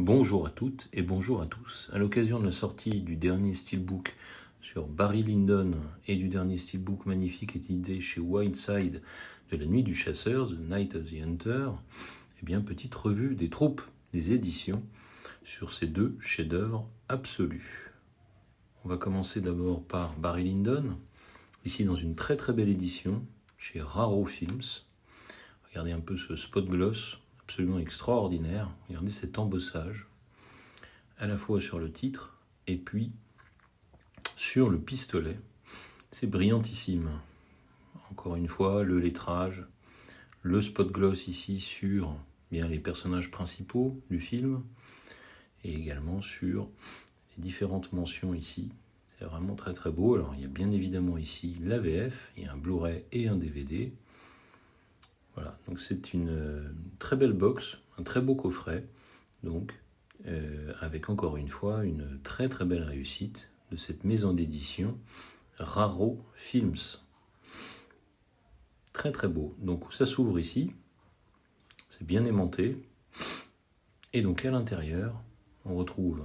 Bonjour à toutes et bonjour à tous. À l'occasion de la sortie du dernier steelbook sur Barry Lyndon et du dernier steelbook magnifique édité chez Wildside de La Nuit du Chasseur, The Night of the Hunter, eh bien, petite revue des troupes des éditions sur ces deux chefs-d'œuvre absolus. On va commencer d'abord par Barry Lyndon, ici dans une très très belle édition chez Raro Films. Regardez un peu ce spot gloss absolument extraordinaire. Regardez cet embossage, à la fois sur le titre et puis sur le pistolet. C'est brillantissime. Encore une fois, le lettrage, le spot gloss ici sur bien les personnages principaux du film et également sur les différentes mentions ici. C'est vraiment très très beau. Alors il y a bien évidemment ici la VF, il y a un Blu-ray et un DVD. Voilà, donc c'est une très belle box, un très beau coffret, donc avec encore une fois une très très belle réussite de cette maison d'édition Raro Films. Très très beau. Donc ça s'ouvre ici, c'est bien aimanté, et donc à l'intérieur on retrouve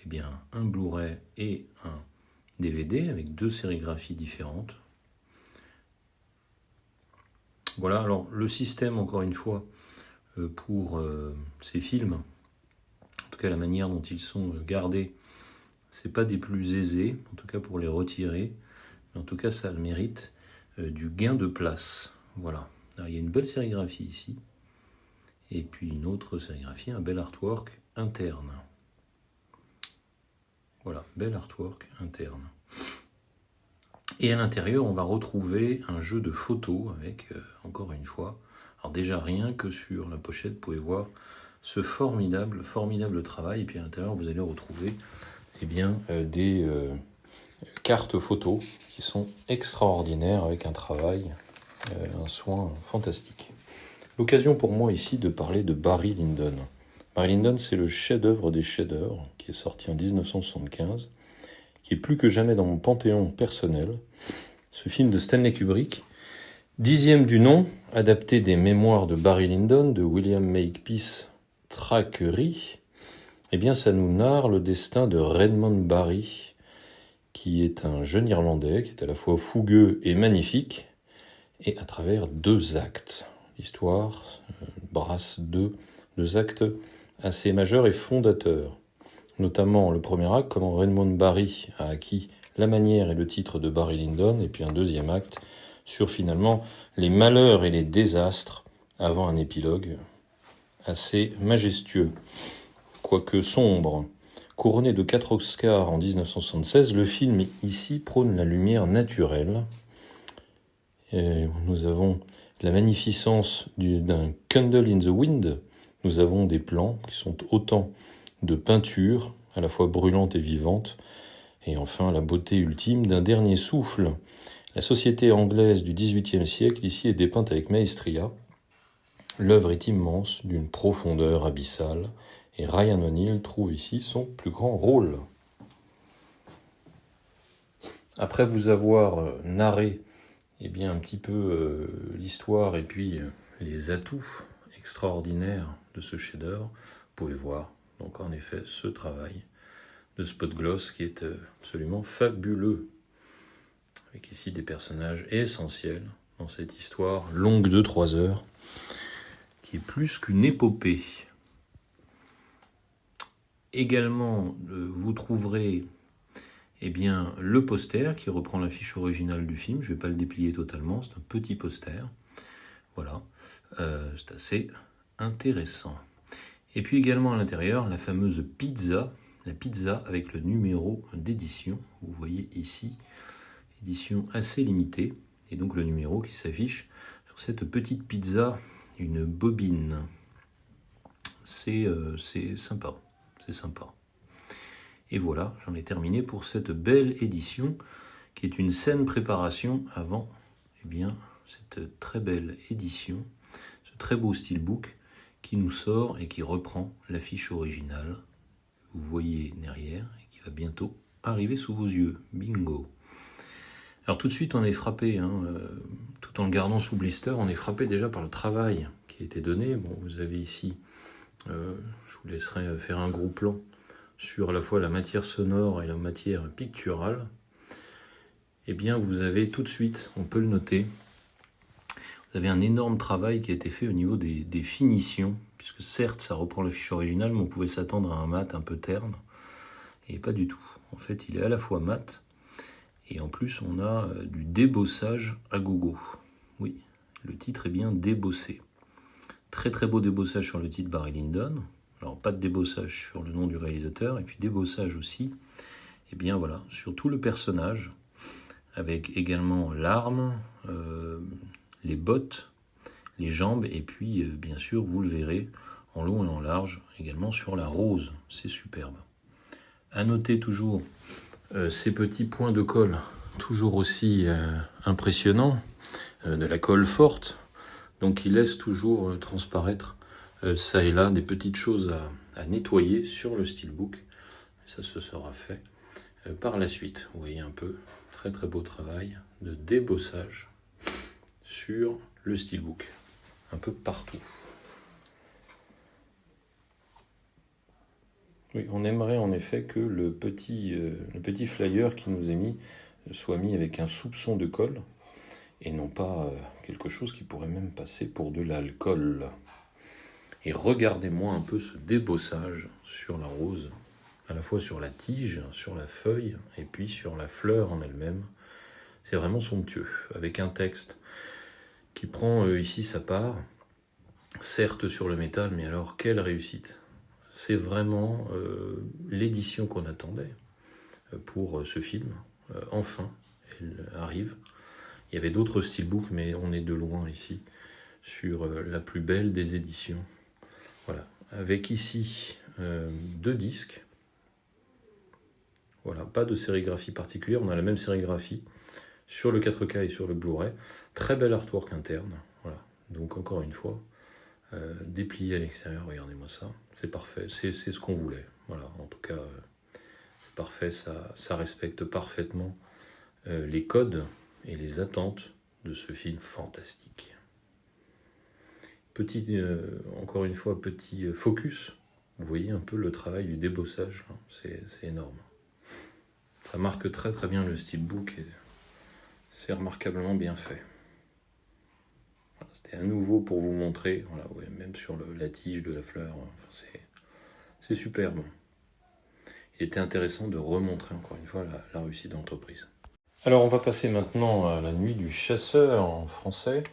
eh bien, un Blu-ray et un DVD avec deux sérigraphies différentes. Voilà, alors le système, encore une fois, pour ces films, en tout cas la manière dont ils sont gardés, c'est pas des plus aisés, en tout cas pour les retirer, mais en tout cas ça a le mérite du gain de place. Voilà, alors, il y a une belle sérigraphie ici, et puis une autre sérigraphie, un bel artwork interne. Voilà, bel artwork interne. Et à l'intérieur, on va retrouver un jeu de photos avec, encore une fois, alors déjà rien que sur la pochette, vous pouvez voir ce formidable travail. Et puis à l'intérieur, vous allez retrouver eh bien, des cartes photos qui sont extraordinaires avec un travail, un soin fantastique. L'occasion pour moi ici de parler de Barry Lyndon. Barry Lyndon, c'est le chef-d'œuvre des chefs-d'œuvre qui est sorti en 1975. Qui est plus que jamais dans mon panthéon personnel, ce film de Stanley Kubrick, 10e du nom, adapté des mémoires de Barry Lyndon, de William Makepeace Thackeray, eh bien ça nous narre le destin de Redmond Barry, qui est un jeune Irlandais, qui est à la fois fougueux et magnifique, et à travers deux actes. L'histoire brasse deux actes assez majeurs et fondateurs. Notamment le premier acte, comment Redmond Barry a acquis la manière et le titre de Barry Lyndon, et puis un deuxième acte sur finalement les malheurs et les désastres avant un épilogue assez majestueux. Quoique sombre, couronné de 4 Oscars en 1976, le film ici prône la lumière naturelle. Et nous avons la magnificence d'un Candle in the Wind. Nous avons des plans qui sont autant de peinture, à la fois brûlante et vivante, et enfin la beauté ultime d'un dernier souffle. La société anglaise du XVIIIe siècle ici est dépeinte avec maestria. L'œuvre est immense, d'une profondeur abyssale, et Ryan O'Neal trouve ici son plus grand rôle. Après vous avoir narré eh bien, un petit peu l'histoire et puis les atouts extraordinaires de ce chef-d'œuvre, vous pouvez voir donc en effet ce travail de spot gloss qui est absolument fabuleux, avec ici des personnages essentiels dans cette histoire longue de 3 heures, qui est plus qu'une épopée. Également, vous trouverez eh bien, le poster qui reprend l'affiche originale du film. Je ne vais pas le déplier totalement, c'est un petit poster. Voilà, c'est assez intéressant. Et puis également à l'intérieur, la fameuse pizza, la pizza avec le numéro d'édition. Vous voyez ici, édition assez limitée, et donc le numéro qui s'affiche sur cette petite pizza, une bobine. C'est sympa, c'est sympa. Et voilà, j'en ai terminé pour cette belle édition, qui est une saine préparation avant eh bien, cette très belle édition, ce très beau steelbook, qui nous sort et qui reprend l'affiche originale que vous voyez derrière et qui va bientôt arriver sous vos yeux. Bingo. Alors tout de suite on est frappé, tout en le gardant sous blister, on est frappé déjà par le travail qui a été donné. Bon, vous avez ici, je vous laisserai faire un gros plan sur à la fois la matière sonore et la matière picturale. Eh bien, vous avez tout de suite, on peut le noter, vous avez un énorme travail qui a été fait au niveau des finitions, puisque certes, ça reprend la fiche originale, mais on pouvait s'attendre à un mat un peu terne, et pas du tout. En fait, il est à la fois mat, et en plus, on a du débossage à gogo. Oui, le titre est bien débossé. Très très beau débossage sur le titre Barry Lyndon. Alors, pas de débossage sur le nom du réalisateur, et puis débossage aussi, et bien voilà, sur tout le personnage, avec également l'arme, les bottes, les jambes, et puis bien sûr, vous le verrez, en long et en large, également sur la rose. C'est superbe. À noter toujours ces petits points de colle, toujours aussi impressionnants, de la colle forte, donc qui laisse toujours transparaître ça et là des petites choses à nettoyer sur le steelbook. Ça se sera fait par la suite. Vous voyez un peu, très très beau travail de débossage sur le steelbook, un peu partout. Oui, on aimerait en effet que le petit flyer qui nous est mis soit mis avec un soupçon de colle et non pas quelque chose qui pourrait même passer pour de l'alcool. Et regardez-moi un peu ce débossage sur la rose, à la fois sur la tige, sur la feuille et puis sur la fleur en elle-même. C'est vraiment somptueux, avec un texte qui prend ici sa part, certes sur le métal, mais alors quelle réussite! C'est vraiment l'édition qu'on attendait pour ce film. Enfin, elle arrive. Il y avait d'autres steelbooks, mais on est de loin ici sur la plus belle des éditions. Voilà, avec ici 2 disques. Voilà, pas de sérigraphie particulière, on a la même sérigraphie sur le 4K et sur le Blu-ray. Très bel artwork interne. Voilà, donc encore une fois, déplié à l'extérieur, regardez-moi ça, c'est parfait, c'est ce qu'on voulait. Voilà, en tout cas, c'est parfait, ça respecte parfaitement les codes et les attentes de ce film fantastique. Encore une fois, petit focus. Vous voyez un peu le travail du débossage, hein. C'est énorme. Ça marque très très bien le steelbook et c'est remarquablement bien fait. Voilà, c'était à nouveau pour vous montrer, voilà, ouais, même sur la tige de la fleur, enfin, c'est superbe. Il était intéressant de remontrer encore une fois la réussite de l'entreprise. Alors on va passer maintenant à La Nuit du Chasseur en français.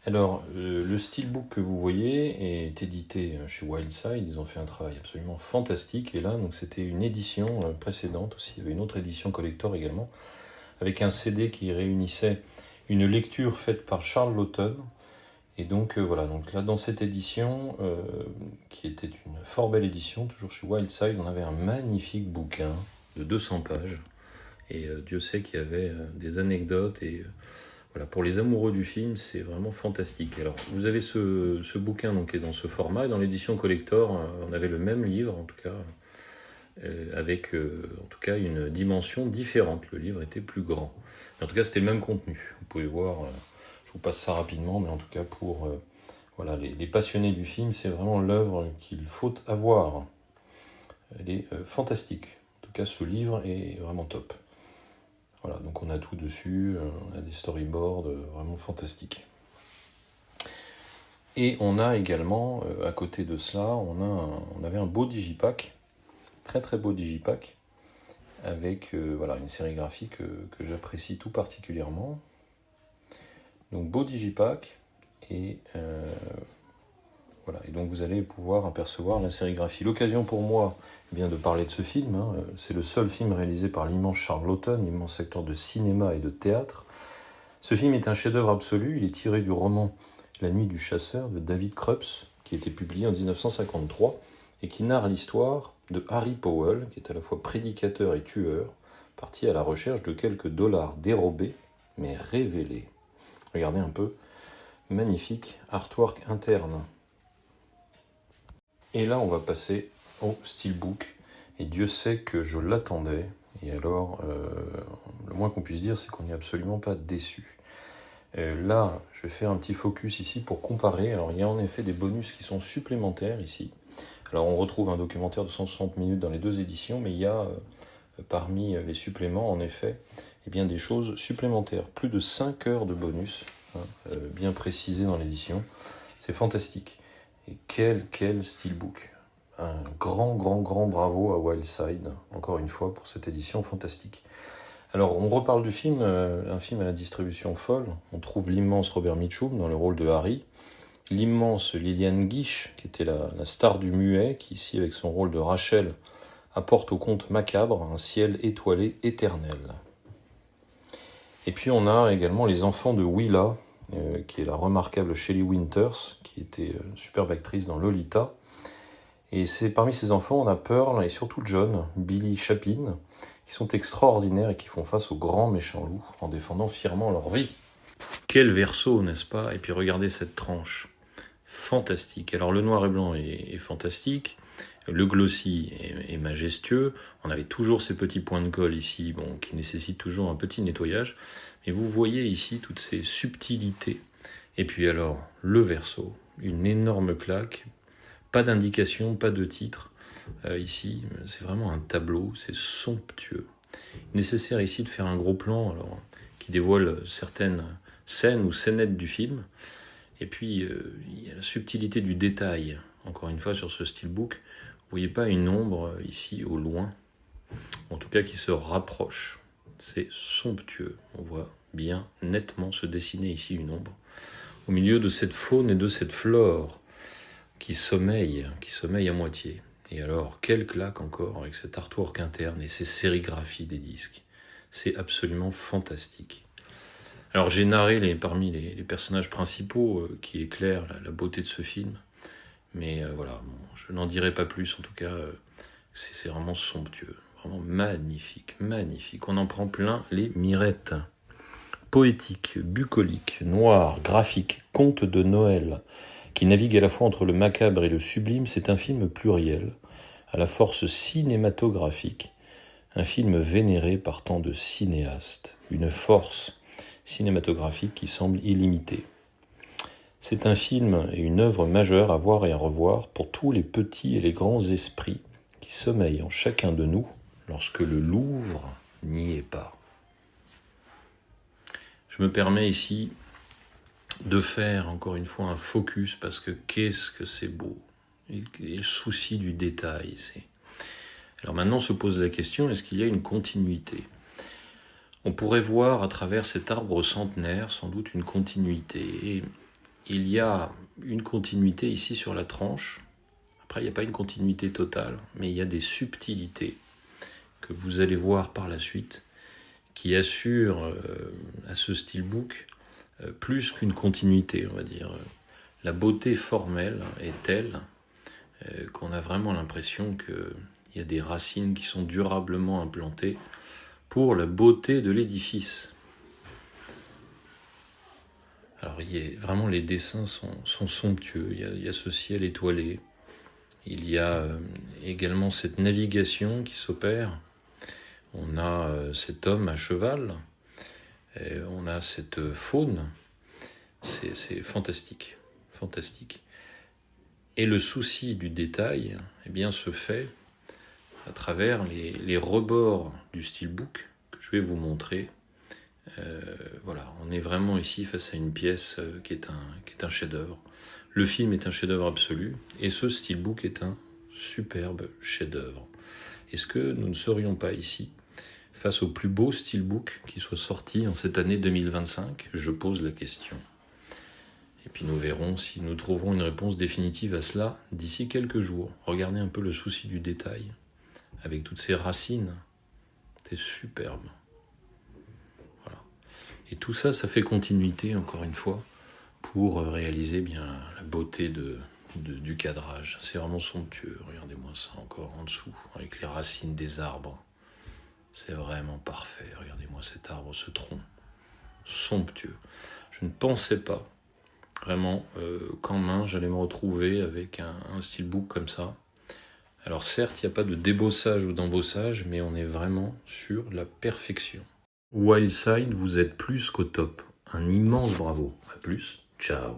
Alors le steelbook que vous voyez est édité chez Wildside, ils ont fait un travail absolument fantastique, et là donc c'était une édition précédente aussi, il y avait une autre édition collector également, avec un CD qui réunissait une lecture faite par Charles Laughton. Et donc voilà, donc là dans cette édition, qui était une fort belle édition, toujours chez Wildside, on avait un magnifique bouquin de 200 pages. Et Dieu sait qu'il y avait des anecdotes. Et voilà, pour les amoureux du film, c'est vraiment fantastique. Alors vous avez ce bouquin donc, qui est dans ce format. Et dans l'édition collector, on avait le même livre, en tout cas, avec en tout cas une dimension différente. Le livre était plus grand. Mais en tout cas, c'était le même contenu. Vous pouvez voir... Je vous passe ça rapidement, mais en tout cas pour voilà, les passionnés du film, c'est vraiment l'œuvre qu'il faut avoir. Elle est fantastique. En tout cas, ce livre est vraiment top. Voilà, donc on a tout dessus, on a des storyboards vraiment fantastiques. Et on a également, à côté de cela, on avait un beau digipack, très très beau digipack, avec voilà, une sérigraphie que j'apprécie tout particulièrement. Donc beau digipack, et voilà, et donc vous allez pouvoir apercevoir la sérigraphie. L'occasion pour moi bien de parler de ce film, hein. C'est le seul film réalisé par l'immense Charles Laughton, immense acteur de cinéma et de théâtre. Ce film est un chef-d'œuvre absolu, il est tiré du roman La Nuit du Chasseur de David Krups, qui a été publié en 1953, et qui narre l'histoire de Harry Powell, qui est à la fois prédicateur et tueur, parti à la recherche de quelques dollars dérobés, mais révélés. Regardez un peu, magnifique artwork interne. Et là, on va passer au steelbook, et Dieu sait que je l'attendais, et alors, le moins qu'on puisse dire, c'est qu'on n'est absolument pas déçu. Là, je vais faire un petit focus ici pour comparer. Alors, il y a en effet des bonus qui sont supplémentaires ici. Alors on retrouve un documentaire de 160 minutes dans les deux éditions, mais il y a parmi les suppléments, en effet, eh bien, des choses supplémentaires. Plus de 5 heures de bonus, bien précisé dans l'édition. C'est fantastique. Et quel steelbook. Un grand bravo à Wildside, encore une fois, pour cette édition fantastique. Alors, on reparle du film, un film à la distribution folle. On trouve l'immense Robert Mitchum dans le rôle de Harry, l'immense Lillian Gish, qui était la star du muet, qui ici, avec son rôle de Rachel, apporte au conte macabre un ciel étoilé éternel. Et puis on a également les enfants de Willa, qui est la remarquable Shelley Winters, qui était superbe actrice dans Lolita. Et parmi ces enfants, on a Pearl et surtout John, Billy Chapin, qui sont extraordinaires et qui font face aux grands méchants loups en défendant fièrement leur vie. Quel verso, n'est-ce pas? Et puis regardez cette tranche. Fantastique. Alors le noir et blanc est fantastique. Le glossy est majestueux. On avait toujours ces petits points de colle ici, qui nécessitent toujours un petit nettoyage. Mais vous voyez ici toutes ces subtilités. Et puis alors, le verso, une énorme claque. Pas d'indication, pas de titre. Ici, c'est vraiment un tableau, c'est somptueux. Nécessaire ici de faire un gros plan qui dévoile certaines scènes ou scénettes du film. Et puis, il y a la subtilité du détail. Encore une fois, sur ce steelbook, vous voyez pas une ombre ici au loin, en tout cas qui se rapproche. C'est somptueux. On voit bien nettement se dessiner ici une ombre au milieu de cette faune et de cette flore qui sommeille à moitié. Et alors, quelle claque encore avec cet artwork interne et ces sérigraphies des disques. C'est absolument fantastique. Alors j'ai narré parmi les personnages principaux qui éclairent la beauté de ce film. Mais voilà, je n'en dirai pas plus, en tout cas, c'est vraiment somptueux, vraiment magnifique. On en prend plein les mirettes. Poétique, bucolique, noir, graphique, conte de Noël, qui navigue à la fois entre le macabre et le sublime, c'est un film pluriel, à la force cinématographique, un film vénéré par tant de cinéastes, une force cinématographique qui semble illimitée. C'est un film et une œuvre majeure à voir et à revoir pour tous les petits et les grands esprits qui sommeillent en chacun de nous lorsque le Louvre n'y est pas. Je me permets ici de faire encore une fois un focus parce que qu'est-ce que c'est beau. Et le souci du détail. Alors maintenant se pose la question, est-ce qu'il y a une continuité ? On pourrait voir à travers cet arbre centenaire sans doute une continuité. Et il y a une continuité ici sur la tranche. Après, il n'y a pas une continuité totale, mais il y a des subtilités que vous allez voir par la suite qui assurent à ce steelbook plus qu'une continuité, on va dire. La beauté formelle est telle qu'on a vraiment l'impression qu'il y a des racines qui sont durablement implantées pour la beauté de l'édifice. Alors vraiment les dessins sont somptueux, il y a ce ciel étoilé, il y a également cette navigation qui s'opère, on a cet homme à cheval, on a cette faune, c'est fantastique. Et le souci du détail se fait à travers les rebords du steelbook que je vais vous montrer. Voilà, on est vraiment ici face à une pièce qui est un chef-d'œuvre. Le film est un chef-d'œuvre absolu et ce steelbook est un superbe chef-d'œuvre. Est-ce que nous ne serions pas ici face au plus beau steelbook qui soit sorti en cette année 2025 ? Je pose la question. Et puis nous verrons si nous trouverons une réponse définitive à cela d'ici quelques jours. Regardez un peu le souci du détail avec toutes ces racines. C'est superbe. Et tout ça, ça fait continuité, encore une fois, pour réaliser bien la beauté du cadrage. C'est vraiment somptueux. Regardez-moi ça encore en dessous, avec les racines des arbres. C'est vraiment parfait. Regardez-moi cet arbre, ce tronc. Somptueux. Je ne pensais pas, vraiment, qu'en main, j'allais me retrouver avec un steelbook comme ça. Alors certes, il n'y a pas de débossage ou d'embossage, mais on est vraiment sur la perfection. Wildside, vous êtes plus qu'au top. Un immense bravo. À plus. Ciao.